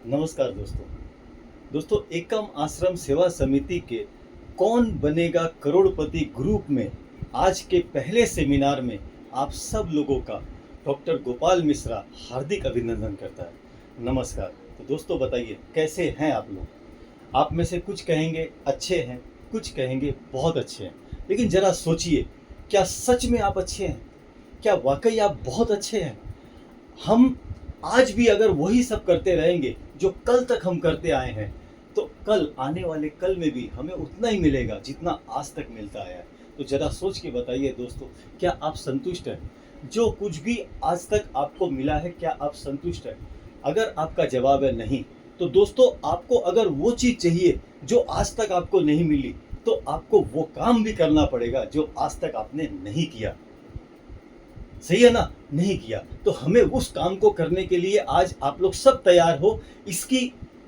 नमस्कार दोस्तों। दोस्तों, एकम आश्रम सेवा समिति के कौन बनेगा करोड़पति ग्रुप में आज के पहले सेमिनार में आप सब लोगों का डॉक्टर गोपाल मिश्रा हार्दिक अभिनंदन करता है। नमस्कार। तो दोस्तों, बताइए कैसे हैं आप लोग। आप में से कुछ कहेंगे अच्छे हैं, कुछ कहेंगे बहुत अच्छे हैं, लेकिन ज़रा सोचिए, क्या सच में आप अच्छे हैं? क्या वाकई आप बहुत अच्छे हैं? हम आज भी अगर वही सब करते रहेंगे जो कल तक हम करते आए हैं, तो कल आने वाले कल में भी हमें उतना ही मिलेगा जितना आज तक मिलता आया है। तो ज़रा सोच के बताइए दोस्तों, क्या आप संतुष्ट हैं? जो कुछ भी आज तक आपको मिला है, क्या आप संतुष्ट हैं? अगर आपका जवाब है नहीं, तो दोस्तों आपको अगर वो चीज़ चाहिए जो आज तक आपको नहीं मिली, तो आपको वो काम भी करना पड़ेगा जो आज तक आपने नहीं किया। सही है ना? नहीं किया तो हमें उस काम को करने के लिए आज आप लोग सब तैयार हो। इसकी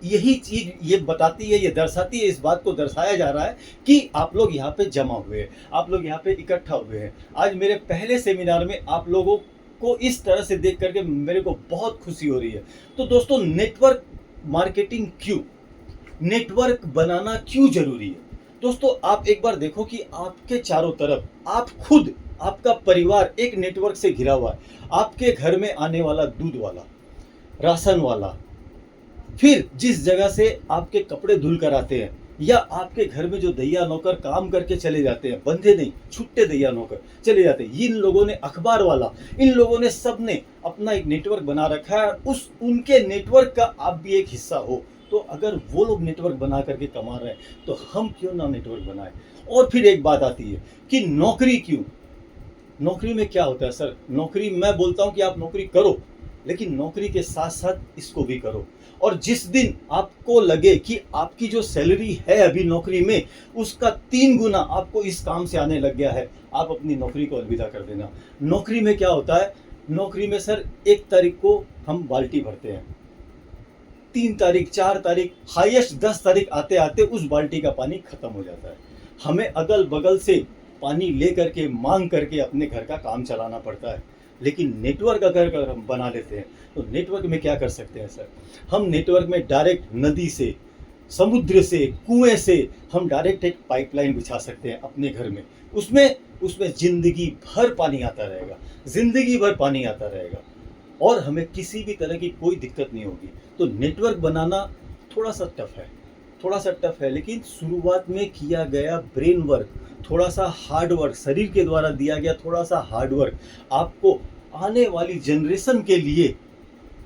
यही चीज ये बताती है, ये दर्शाती है, इस बात को दर्शाया जा रहा है कि आप लोग यहाँ पे जमा हुए हैं, आप लोग यहाँ पे इकट्ठा हुए हैं। आज मेरे पहले सेमिनार में आप लोगों को इस तरह से देख करके मेरे को बहुत खुशी हो रही है। तो दोस्तों, नेटवर्क मार्केटिंग क्यों, नेटवर्क बनाना क्यों जरूरी है? दोस्तों, आप एक बार देखो कि आपके चारों तरफ आप खुद, आपका परिवार एक नेटवर्क से घिरा हुआ है। आपके घर में आने वाला दूध वाला, राशन वाला, फिर जिस जगह से आपके कपड़े धुल कर आते हैं, या आपके घर में जो दैया नौकर काम करके चले जाते हैं, बंधे नहीं, छुट्टे दैया नौकर चले जाते हैं, इन लोगों ने, अखबार वाला, इन लोगों ने, सब ने अपना एक नेटवर्क बना रखा है। उस उनके नेटवर्क का आप भी एक हिस्सा हो। तो अगर वो लोग नेटवर्क बना करके कमा रहे हैं, तो हम क्यों ना नेटवर्क बनाए? और फिर एक बात आती है कि नौकरी क्यों? नौकरी में क्या होता है सर? नौकरी, मैं बोलता हूं कि आप नौकरी करो, लेकिन नौकरी के साथ साथ इसको भी करो। और जिस दिन आपको लगे कि आपकी जो सैलरी है अभी नौकरी में, उसका 3 गुना आपको इस काम से आने लग गया है, आप अपनी नौकरी को अलविदा कर देना। नौकरी में क्या होता है? नौकरी में सर 1 तारीख को हम बाल्टी भरते हैं, 3 तारीख, 4 तारीख, हाईएस्ट 10 तारीख आते आते उस बाल्टी का पानी खत्म हो जाता है। हमें अगल बगल से पानी ले करके, मांग करके अपने घर का काम चलाना पड़ता है। लेकिन नेटवर्क अगर हम बना लेते हैं, तो नेटवर्क में क्या कर सकते हैं सर? हम नेटवर्क में डायरेक्ट नदी से, समुद्र से, कुएं से हम डायरेक्ट एक पाइपलाइन बिछा सकते हैं अपने घर में। उसमें उसमें जिंदगी भर पानी आता रहेगा, जिंदगी भर पानी आता रहेगा, और हमें किसी भी तरह की कोई दिक्कत नहीं होगी। तो नेटवर्क बनाना थोड़ा सा टफ है, थोड़ा सा टफ है, लेकिन शुरुआत में किया गया ब्रेन वर्क, थोड़ा सा हार्ड वर्क, शरीर के द्वारा दिया गया थोड़ा सा हार्ड वर्क, आपको आने वाली जनरेशन के लिए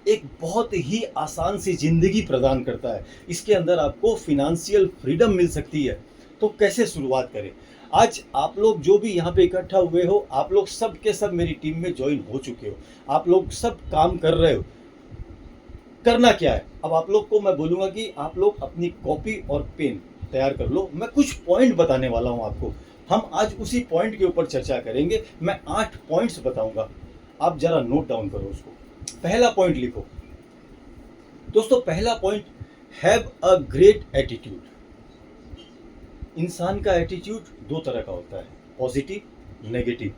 एक बहुत ही आसान सी जिंदगी प्रदान करता है। इसके अंदर आपको फिनेंशियल फ्रीडम मिल सकती है। तो कैसे शुरुआत करें? आज आप लोग जो भी यहाँ पे इकट्ठा हुए हो, आप लोग सब के सब मेरी टीम में ज्वाइन हो चुके हो, आप लोग सब काम कर रहे हो। करना क्या है? अब आप लोग को मैं बोलूँगा कि आप लोग अपनी कॉपी और पेन तैयार कर लो। मैं कुछ पॉइंट बताने वाला हूँ आपको, हम आज उसी पॉइंट के ऊपर चर्चा करेंगे। मैं 8 पॉइंट्स बताऊंगा, आप जरा नोट डाउन करो उसको। पहला पॉइंट लिखो दोस्तों, पहला point, have a great attitude. इंसान का एटीट्यूड 2 तरह का होता है, पॉजिटिव, नेगेटिव।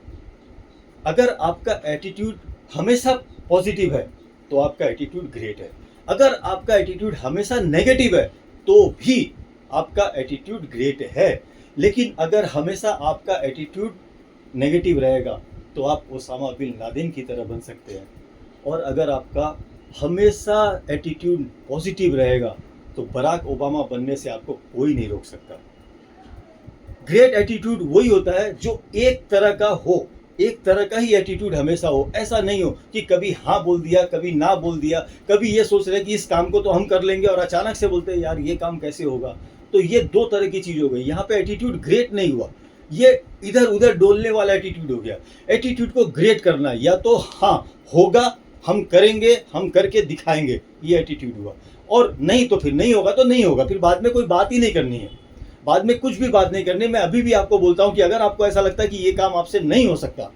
अगर आपका एटीट्यूड हमेशा पॉजिटिव है, तो आपका एटीट्यूड ग्रेट है। अगर आपका एटीट्यूड हमेशा नेगेटिव है, तो भी आपका एटीट्यूड ग्रेट है। लेकिन अगर हमेशा आपका एटीट्यूड नेगेटिव रहेगा, तो आप ओसामा बिन लादेन की तरह बन सकते हैं। और अगर आपका हमेशा एटीट्यूड पॉजिटिव रहेगा, तो बराक ओबामा बनने से आपको कोई नहीं रोक सकता। ग्रेट एटीट्यूड वही होता है जो एक तरह का हो, एक तरह का ही एटीट्यूड हमेशा हो। ऐसा नहीं हो कि कभी हाँ बोल दिया, कभी ना बोल दिया, कभी ये सोच रहे कि इस काम को तो हम कर लेंगे, और अचानक से बोलते हैं यार ये काम कैसे होगा। तो ये 2 तरह की चीज हो गई। यहाँ पे एटीट्यूड ग्रेट नहीं हुआ, ये इधर उधर डोलने वाला एटीट्यूड हो गया। एटीट्यूड को ग्रेट करना, या तो हाँ होगा, हम करेंगे, हम करके दिखाएंगे, ये एटीट्यूड हुआ। और नहीं तो फिर नहीं होगा तो नहीं होगा, फिर बाद में कोई बात ही नहीं करनी है, बाद में कुछ भी बात नहीं करनी। मैं अभी भी आपको बोलता हूं कि अगर आपको ऐसा लगता है कि ये काम आपसे नहीं हो सकता,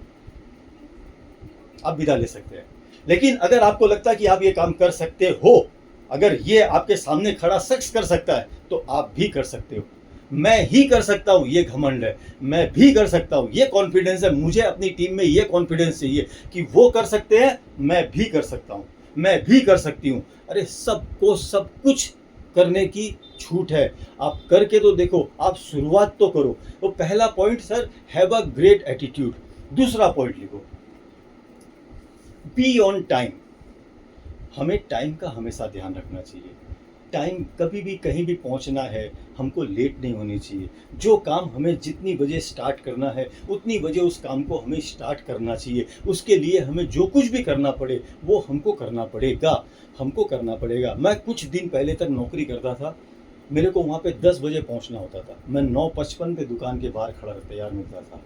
आप विदा ले सकते हैं। लेकिन अगर आपको लगता है कि आप ये काम कर सकते हो, अगर ये आपके सामने खड़ा शख्स कर सकता है, तो आप भी कर सकते हो। मैं ही कर सकता हूँ, ये घमंड है। मैं भी कर सकता हूँ, ये कॉन्फिडेंस है। मुझे अपनी टीम में ये कॉन्फिडेंस चाहिए कि वो कर सकते हैं, मैं भी कर सकता हूँ। मैं भी कर सकती हूँ। अरे सबको सब कुछ करने की छूट है, आप करके तो देखो, आप शुरुआत तो करो। तो पहला point sir, have a great attitude. दूसरा पॉइंट लिखो, बी ऑन टाइम। हमें टाइम का हमेशा ध्यान रखना चाहिए। टाइम कभी भी कहीं भी पहुंचना है, हमको लेट नहीं होनी चाहिए। जो काम हमें जितनी बजे स्टार्ट करना है उतनी बजे उस काम को हमें स्टार्ट करना चाहिए। उसके लिए हमें जो कुछ भी करना पड़े वो हमको करना पड़ेगा, हमको करना पड़ेगा। मैं कुछ दिन पहले तक नौकरी करता था, मेरे को वहाँ पे 10 बजे पहुँचना होता था। मैं 9:55 पे दुकान के बाहर खड़ा तैयार मिलता था।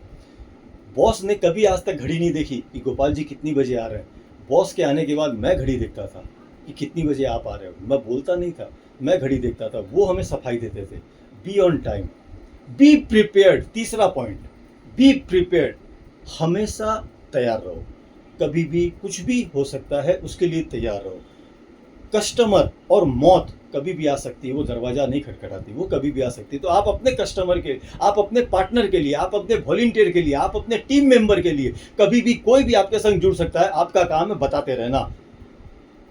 बॉस ने कभी आज तक घड़ी नहीं देखी कि गोपाल जी कितनी बजे आ रहे हैं। बॉस के आने के बाद मैं घड़ी देखता था कि कितनी बजे आप आ रहे हो। मैं बोलता नहीं था, मैं घड़ी देखता था। वो हमें सफाई देते थे। Be on time, be prepared. तीसरा पॉइंट, बी प्रिपेयर्ड। हमेशा तैयार रहो, कभी भी कुछ भी हो सकता है, उसके लिए तैयार रहो। कस्टमर और मौत कभी भी आ सकती है, वो दरवाजा नहीं खटखटाती, वो कभी भी आ सकती है। तो आप अपने कस्टमर के, आप अपने पार्टनर के लिए, आप अपने वॉलंटियर के लिए, आप अपने टीम मेंबर के लिए, कभी भी कोई भी आपके संग जुड़ सकता है। आपका काम है बताते रहना,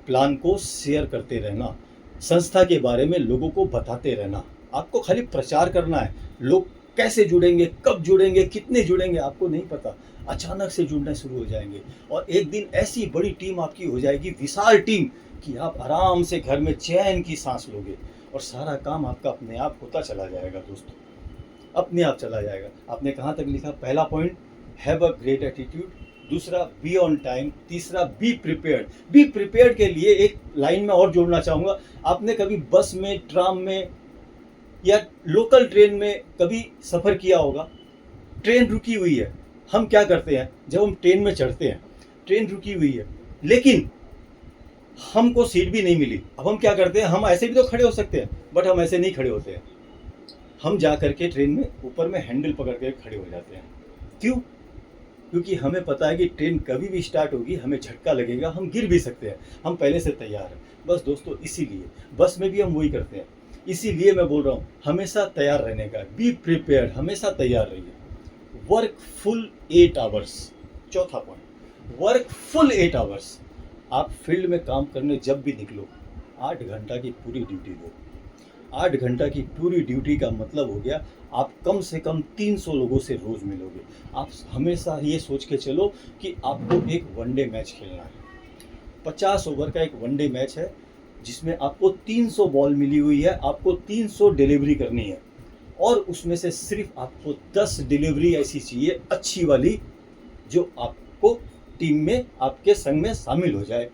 प्लान को शेयर करते रहना, संस्था के बारे में लोगों को बताते रहना। आपको खाली प्रचार करना है। लोग कैसे जुड़ेंगे, कब जुड़ेंगे, कितने जुड़ेंगे, आपको नहीं पता। अचानक से जुड़ना शुरू हो जाएंगे और एक दिन ऐसी बड़ी टीम आपकी हो जाएगी, विशाल टीम, कि आप आराम से घर में चैन की सांस लोगे और सारा काम आपका अपने आप होता चला जाएगा दोस्तों, अपने आप चला जाएगा। आपने कहाँ तक लिखा? पहला point, have a great attitude. दूसरा, बी ऑन टाइम। तीसरा, बी प्रिपेयर्ड। बी प्रिपेयर्ड के लिए एक लाइन में और जोड़ना चाहूँगा। आपने कभी बस में, ट्राम में या लोकल ट्रेन में कभी सफ़र किया होगा। ट्रेन रुकी हुई है, हम क्या करते हैं, जब हम ट्रेन में चढ़ते हैं, ट्रेन रुकी हुई है लेकिन हमको सीट भी नहीं मिली। अब हम क्या करते हैं, हम ऐसे भी तो खड़े हो सकते हैं, बट हम ऐसे नहीं खड़े होते हैं। हम जा करके ट्रेन में ऊपर में हैंडल पकड़ के खड़े हो जाते हैं। क्यों? क्योंकि हमें पता है कि ट्रेन कभी भी स्टार्ट होगी, हमें झटका लगेगा, हम गिर भी सकते हैं। हम पहले से तैयार हैं। बस दोस्तों, इसीलिए बस में भी हम वही करते हैं। इसीलिए मैं बोल रहा हूँ, हमेशा तैयार रहने का, बी प्रिपेयर्ड, हमेशा तैयार रहिए। Work full 8 hours. चौथा पॉइंट, वर्क फुल 8 आवर्स। आप फील्ड में काम करने जब भी निकलो, 8 घंटा की पूरी ड्यूटी दो। 8 घंटा की पूरी ड्यूटी का मतलब हो गया, आप कम से कम 300 लोगों से रोज़ मिलोगे। आप हमेशा ये सोच के चलो कि आपको एक वनडे मैच खेलना है। 50 ओवर का एक वनडे मैच है, जिसमें आपको 300 बॉल मिली हुई है, आपको 300 डिलीवरी करनी है और उसमें से सिर्फ आपको 10 डिलीवरी ऐसी चाहिए अच्छी वाली, जो आपको टीम में, आपके संग में शामिल हो जाए।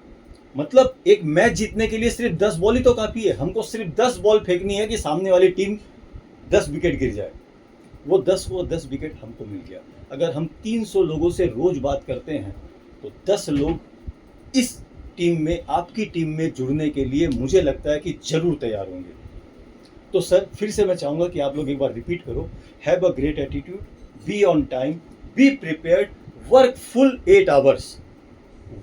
मतलब एक मैच जीतने के लिए सिर्फ 10 बॉल ही तो काफ़ी है। हमको सिर्फ 10 बॉल फेंकनी है कि सामने वाली टीम 10 विकेट गिर जाए। वो 10 विकेट हमको मिल गया। अगर हम 300 लोगों से रोज़ बात करते हैं तो 10 लोग इस टीम में, आपकी टीम में जुड़ने के लिए मुझे लगता है कि ज़रूर तैयार होंगे। तो सर, फिर से मैं चाहूँगा कि आप लोग एक बार रिपीट करो, have a great attitude, be on time, be prepared, work full 8 hours,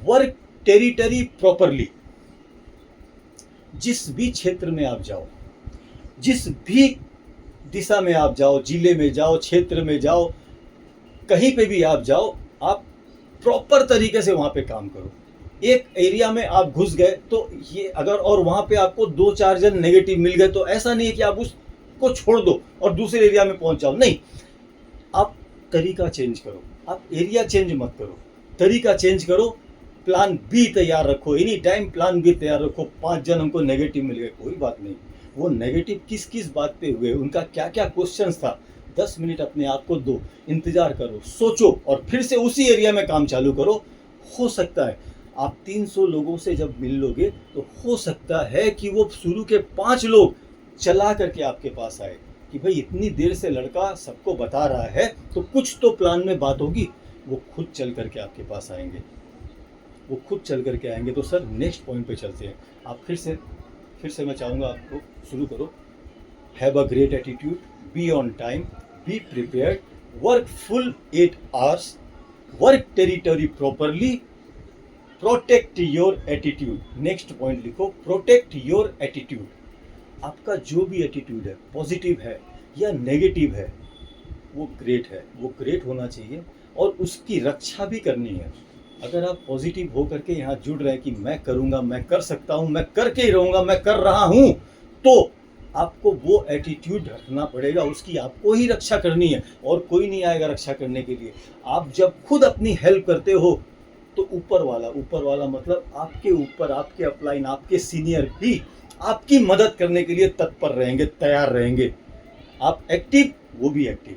work territory properly. जिस भी क्षेत्र में आप जाओ, जिस भी दिशा में आप जाओ, जिले में जाओ, क्षेत्र में जाओ, कहीं पे भी आप जाओ, आप प्रॉपर तरीके से वहाँ पे काम करो। एक एरिया में आप घुस गए तो ये अगर, और वहाँ पे आपको 2-4 जन नेगेटिव मिल गए, तो ऐसा नहीं है कि आप उसको छोड़ दो और दूसरे एरिया में पहुँच जाओ। नहीं, आप तरीका चेंज करो, आप एरिया चेंज मत करो, तरीका चेंज करो। प्लान बी तैयार रखो, एनी टाइम प्लान बी तैयार रखो। 5 जन हमको नेगेटिव मिल गए, कोई बात नहीं, वो नेगेटिव किस किस बात पे हुए, उनका क्या क्या क्वेश्चंस था, 10 मिनट अपने आप को दो, इंतजार करो, सोचो और फिर से उसी एरिया में काम चालू करो। हो सकता है आप 300 लोगों से जब मिल लोगे तो हो सकता है कि वो शुरू के 5 लोग चला करके आपके पास आए कि भाई इतनी देर से लड़का सबको बता रहा है तो कुछ तो प्लान में बात होगी। वो खुद चल करके आपके पास आएंगे, वो खुद चल करके आएंगे। तो सर, नेक्स्ट पॉइंट पे चलते हैं। आप फिर से मैं चाहूँगा आपको शुरू करो। Have a great attitude, be on time, be prepared, work full 8 hours, work territory properly, protect your attitude. Next point लिखो, प्रोटेक्ट योर एटीट्यूड। आपका जो भी एटीट्यूड है, पॉजिटिव है या नेगेटिव है, वो ग्रेट है, वो ग्रेट होना चाहिए और उसकी रक्षा भी करनी है। अगर आप पॉजिटिव हो करके यहाँ जुड़ रहे हैं कि मैं करूँगा, मैं कर सकता हूँ, मैं करके ही रहूँगा, मैं कर रहा हूँ, तो आपको वो एटीट्यूड रखना पड़ेगा, उसकी आपको ही रक्षा करनी है और कोई नहीं आएगा रक्षा करने के लिए। आप जब खुद अपनी हेल्प करते हो तो ऊपर वाला मतलब आपके ऊपर, आपके अपलाइन, आपके सीनियर भी आपकी मदद करने के लिए तत्पर रहेंगे, तैयार रहेंगे। आप एक्टिव, वो भी एक्टिव।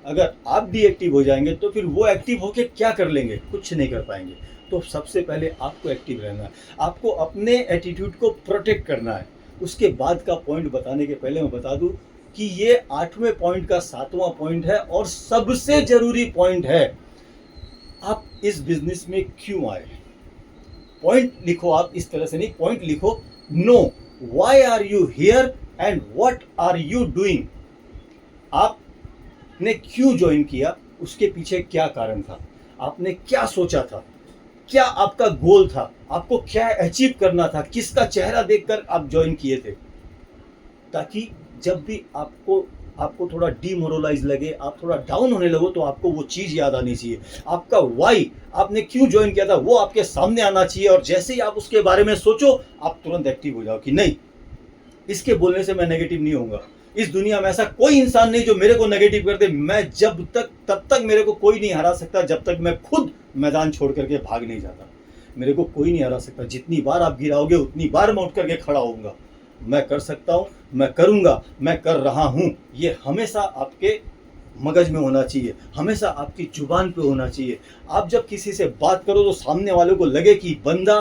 अगर आप भी एक्टिव हो जाएंगे तो फिर वो एक्टिव होके क्या कर लेंगे? कुछ नहीं कर पाएंगे। तो सबसे पहले आपको एक्टिव रहना है, आपको अपने एटीट्यूड को प्रोटेक्ट करना है। उसके बाद का पॉइंट बताने के पहले मैं बता दूं कि ये 8वें पॉइंट का 7वां पॉइंट है और सबसे जरूरी पॉइंट है। आप इस बिजनेस में क्यों आए? पॉइंट लिखो, आप इस तरह से नहीं, पॉइंट लिखो, no why are you here and what are you doing. आपने क्यों ज्वाइन किया, उसके पीछे क्या कारण था, आपने क्या सोचा था, क्या आपका गोल था, आपको क्या अचीव करना था, किसका चेहरा देखकर आप ज्वाइन किए थे। ताकि जब भी आपको थोड़ा डीमोरलाइज लगे, आप थोड़ा डाउन होने लगो, तो आपको वो चीज़ याद आनी चाहिए। आपका वाई, आपने क्यों ज्वाइन किया था, वो आपके सामने आना चाहिए। और जैसे ही आप उसके बारे में सोचो, आप तुरंत एक्टिव हो जाओ कि नहीं, इसके बोलने से मैं नेगेटिव नहीं होऊंगा। इस दुनिया में ऐसा कोई इंसान नहीं जो मेरे को नेगेटिव कर दे। मैं तब तक मेरे को कोई नहीं हरा सकता जब तक मैं खुद मैदान छोड़ करके भाग नहीं जाता। मेरे को कोई नहीं हरा सकता। जितनी बार आप गिराओगे उतनी बार मैं उठ करके खड़ा होऊंगा। मैं कर सकता हूँ, मैं करूँगा, मैं कर रहा हूँ। ये हमेशा आपके मगज में होना चाहिए, हमेशा आपकी जुबान पे होना चाहिए। आप जब किसी से बात करो तो सामने वाले को लगे कि बंदा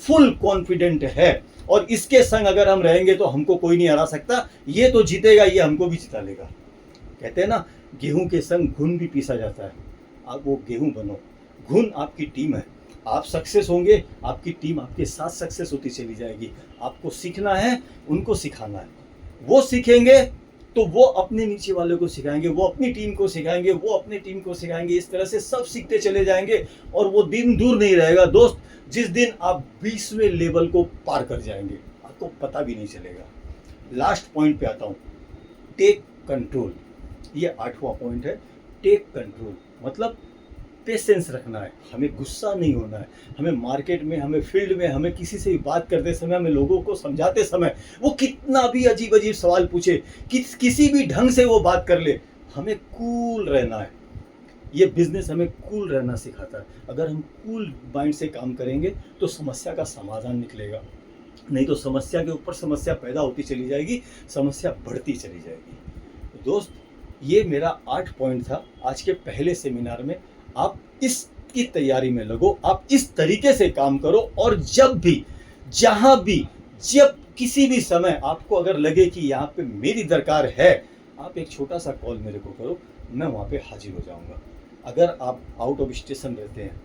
फुल कॉन्फिडेंट है और इसके संग अगर हम रहेंगे तो हमको कोई नहीं हरा सकता, ये तो जीतेगा, ये हमको भी जिता लेगा। कहते हैं ना, गेहूं के संग घुन भी पीसा जाता है। आप वो गेहूं बनो, घुन आपकी टीम है। आप सक्सेस होंगे, आपकी टीम आपके साथ सक्सेस होती चली जाएगी। आपको सीखना है, उनको सिखाना है। वो सीखेंगे तो वो अपने नीचे वाले को सिखाएंगे, वो अपनी टीम को सिखाएंगे, वो अपनी टीम को सिखाएंगे। इस तरह से सब सीखते चले जाएंगे और वो दिन दूर नहीं रहेगा दोस्त, जिस दिन आप 20वें लेवल को पार कर जाएंगे, आपको पता भी नहीं चलेगा। लास्ट पॉइंट पे आता हूँ, टेक कंट्रोल। ये 8वां पॉइंट है, टेक कंट्रोल। मतलब पेशेंस रखना है, हमें गुस्सा नहीं होना है। हमें मार्केट में, हमें फील्ड में, हमें किसी से भी बात करते समय, हमें लोगों को समझाते समय, वो कितना भी अजीब अजीब सवाल पूछे, किसी भी ढंग से वो बात कर ले, हमें कूल रहना है। ये बिजनेस हमें कूल रहना सिखाता है। अगर हम कूल माइंड से काम करेंगे तो समस्या का समाधान निकलेगा, नहीं तो समस्या के ऊपर समस्या पैदा होती चली जाएगी, समस्या बढ़ती चली जाएगी। तो दोस्त, ये मेरा 8 पॉइंट था आज के पहले सेमिनार में। आप इसकी तैयारी में लगो, आप इस तरीके से काम करो और जब भी, जहां भी, जब किसी भी समय आपको अगर लगे कि यहाँ पे मेरी दरकार है, आप एक छोटा सा कॉल मेरे को करो, मैं वहाँ पे हाजिर हो जाऊँगा। अगर आप आउट ऑफ स्टेशन रहते हैं,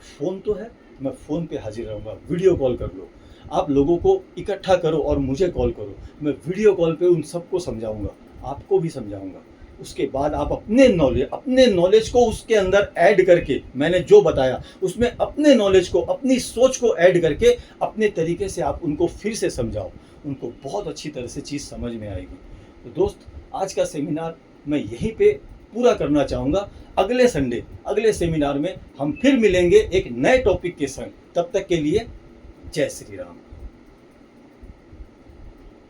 फ़ोन तो है, मैं फ़ोन पे हाजिर रहूँगा। वीडियो कॉल कर लो, आप लोगों को इकट्ठा करो और मुझे कॉल करो। मैं वीडियो कॉल पे उन सबको समझाऊँगा, आपको भी समझाऊँगा। उसके बाद आप अपने नॉलेज को उसके अंदर ऐड करके, मैंने जो बताया उसमें अपने नॉलेज को, अपनी सोच को ऐड करके अपने तरीके से आप उनको फिर से समझाओ, उनको बहुत अच्छी तरह से चीज़ समझ में आएगी। तो दोस्त, आज का सेमिनार मैं यहीं पे पूरा करना चाहूँगा। अगले संडे, अगले सेमिनार में हम फिर मिलेंगे एक नए टॉपिक के संग। तब तक के लिए जय श्री राम।